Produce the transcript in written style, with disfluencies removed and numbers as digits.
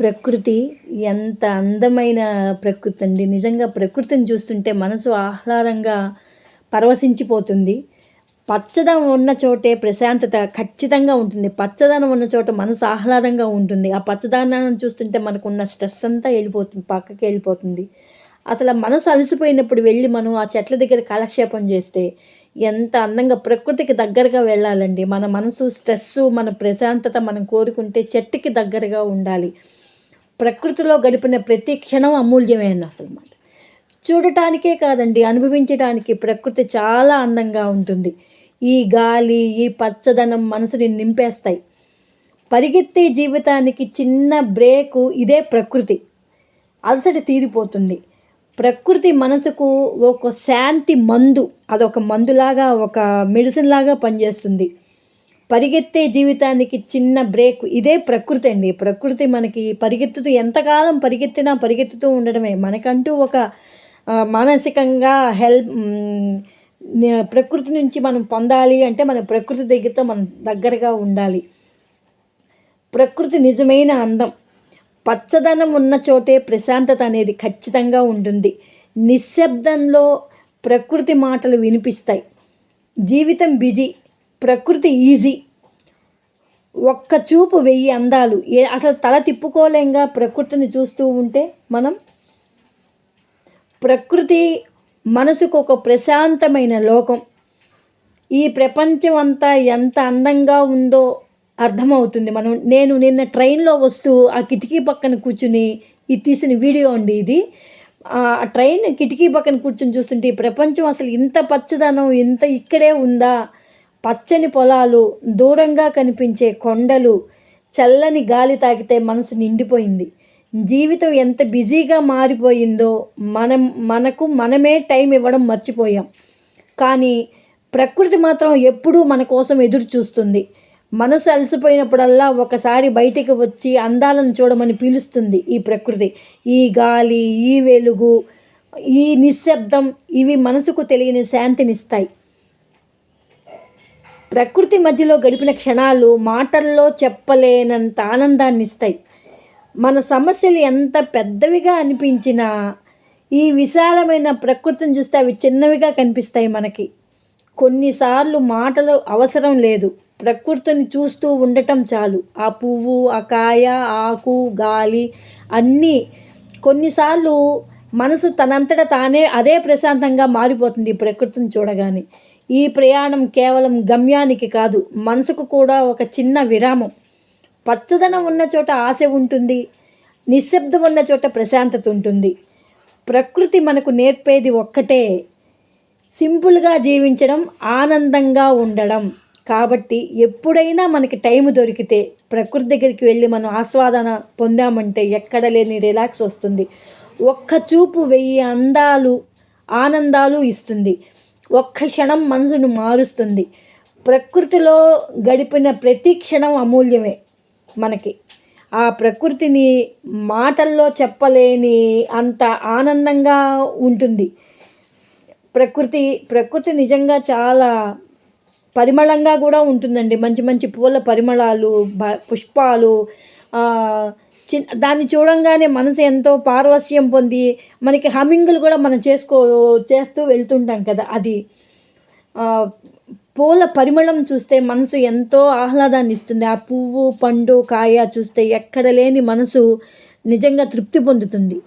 ప్రకృతి ఎంత అందమైన ప్రకృతి అండి. నిజంగా ప్రకృతిని చూస్తుంటే మనసు ఆహ్లాదంగా పరవశించిపోతుంది. పచ్చదనం ఉన్న చోటే ప్రశాంతత ఖచ్చితంగా ఉంటుంది. పచ్చదనం ఉన్న చోట మనసు ఆహ్లాదంగా ఉంటుంది. ఆ పచ్చదనాన్ని చూస్తుంటే మనకున్న స్ట్రెస్ అంతా వెళ్ళిపోతుంది, పక్కకి వెళ్ళిపోతుంది. అసలు మనసు అలసిపోయినప్పుడు వెళ్ళి మనం ఆ చెట్ల దగ్గర కాలక్షేపం చేస్తే ఎంత అందంగా ప్రకృతికి దగ్గరగా వెళ్ళాలండి. మన మనసు స్ట్రెస్సు, మన ప్రశాంతత మనం కోరుకుంటే చెట్టుకి దగ్గరగా ఉండాలి. ప్రకృతిలో గడిపిన ప్రతి క్షణం అమూల్యమే అసలు మాట. చూడటానికే కాదండి, అనుభవించడానికి ప్రకృతి చాలా అందంగా ఉంటుంది. ఈ గాలి, ఈ పచ్చదనం మనసుని నింపేస్తాయి. పరిగెత్తే జీవితానికి చిన్న బ్రేకు ఇదే ప్రకృతి. అలసట తీరిపోతుంది. ప్రకృతి మనసుకు ఒక శాంతి మందు. అదొక మందులాగా, ఒక మెడిసిన్ లాగా పనిచేస్తుంది. పరిగెత్తే జీవితానికి చిన్న బ్రేక్ ఇదే ప్రకృతి అండి. ప్రకృతి మనకి ఎంతకాలం పరిగెత్తుతూ ఉండడమే. మనకంటూ ఒక మానసికంగా ప్రకృతి నుంచి మనం పొందాలి అంటే మన ప్రకృతి దగ్గరతో మనం దగ్గరగా ఉండాలి. ప్రకృతి నిజమైన అందం. పచ్చదనం ఉన్న చోటే ప్రశాంతత అనేది ఖచ్చితంగా ఉంటుంది. నిశ్శబ్దంలో ప్రకృతి మాటలు వినిపిస్తాయి. జీవితం బిజీ, ప్రకృతి ఈజీ. ఒక్క చూపు 1000 అందాలు. అసలు తల తిప్పుకోలేంగా ప్రకృతిని చూస్తూ ఉంటే మనం. ప్రకృతి మనసుకు ఒక ప్రశాంతమైన లోకం. ఈ ప్రపంచం అంతా ఎంత అందంగా ఉందో అర్థమవుతుంది. నేను నిన్న ట్రైన్లో వస్తూ ఆ కిటికీ పక్కన కూర్చుని ఇది తీసిన వీడియో అండి ఇది. ఆ ట్రైన్ కిటికీ పక్కన కూర్చొని చూస్తుంటే ఈ ప్రపంచం అసలు ఇంత పచ్చదనం ఇక్కడే ఉందా. పచ్చని పొలాలు, దూరంగా కనిపించే కొండలు, చల్లని గాలి తాకితే మనసు నిండిపోయింది. జీవితం ఎంత బిజీగా మారిపోయిందో మనకు మనమే టైం ఇవ్వడం మర్చిపోయాం. కానీ ప్రకృతి మాత్రం ఎప్పుడూ మన కోసం ఎదురు చూస్తుంది. మనసు అలసిపోయినప్పుడల్లా ఒకసారి బయటికి వచ్చి అందాలను చూడమని పిలుస్తుంది ఈ ప్రకృతి. ఈ గాలి, ఈ వెలుగు, ఈ నిశ్శబ్దం ఇవి మనసుకు తెలియని శాంతినిస్తాయి. ప్రకృతి మధ్యలో గడిపిన క్షణాలు మాటల్లో చెప్పలేనంత ఆనందాన్ని ఇస్తాయి. మన సమస్యలు ఎంత పెద్దవిగా అనిపించినా ఈ విశాలమైన ప్రకృతిని చూస్తే అవి చిన్నవిగా కనిపిస్తాయి మనకి. కొన్నిసార్లు మాటలు అవసరం లేదు, ప్రకృతిని చూస్తూ ఉండటం చాలు. ఆ పువ్వు, ఆ కాయ, ఆకు, గాలి అన్నీ. కొన్నిసార్లు మనసు తనంతట తానే అదే ప్రశాంతంగా మారిపోతుంది ప్రకృతిని చూడగానే. ఈ ప్రయాణం కేవలం గమ్యానికి కాదు, మనసుకు కూడా ఒక చిన్న విరామం. పచ్చదనం ఉన్న చోట ఆశ ఉంటుంది, నిశ్శబ్దం ఉన్న చోట ప్రశాంతత ఉంటుంది. ప్రకృతి మనకు నేర్పేది ఒక్కటే, సింపుల్గా జీవించడం, ఆనందంగా ఉండడం. కాబట్టి ఎప్పుడైనా మనకి టైం దొరికితే ప్రకృతి దగ్గరికి వెళ్ళి మనం ఆస్వాదన పొందామంటే ఎక్కడ లేని రిలాక్స్ వస్తుంది. ఒక్క చూపు 1000 ఆనందాలు ఇస్తుంది. ఒక్క క్షణం మనసును మారుస్తుంది. ప్రకృతిలో గడిపిన ప్రతి క్షణం అమూల్యమే మనకి. ఆ ప్రకృతిని మాటల్లో చెప్పలేని అంత ఆనందంగా ఉంటుంది. ప్రకృతి నిజంగా చాలా పరిమళంగా కూడా ఉంటుందండి. మంచి మంచి పూల పరిమళాలు, పుష్పాలు. దాన్ని చూడంగానే మనసు ఎంతో పారవస్యం పొంది మనకి హమ్మింగులు కూడా మనం చేస్తూ వెళ్తుంటాం కదా. అది పూల పరిమళం చూస్తే మనసు ఎంతో ఆహ్లాదాన్ని ఇస్తుంది. ఆ పువ్వు, పండు, కాయ చూస్తే ఎక్కడ లేని మనసు నిజంగా తృప్తి పొందుతుంది.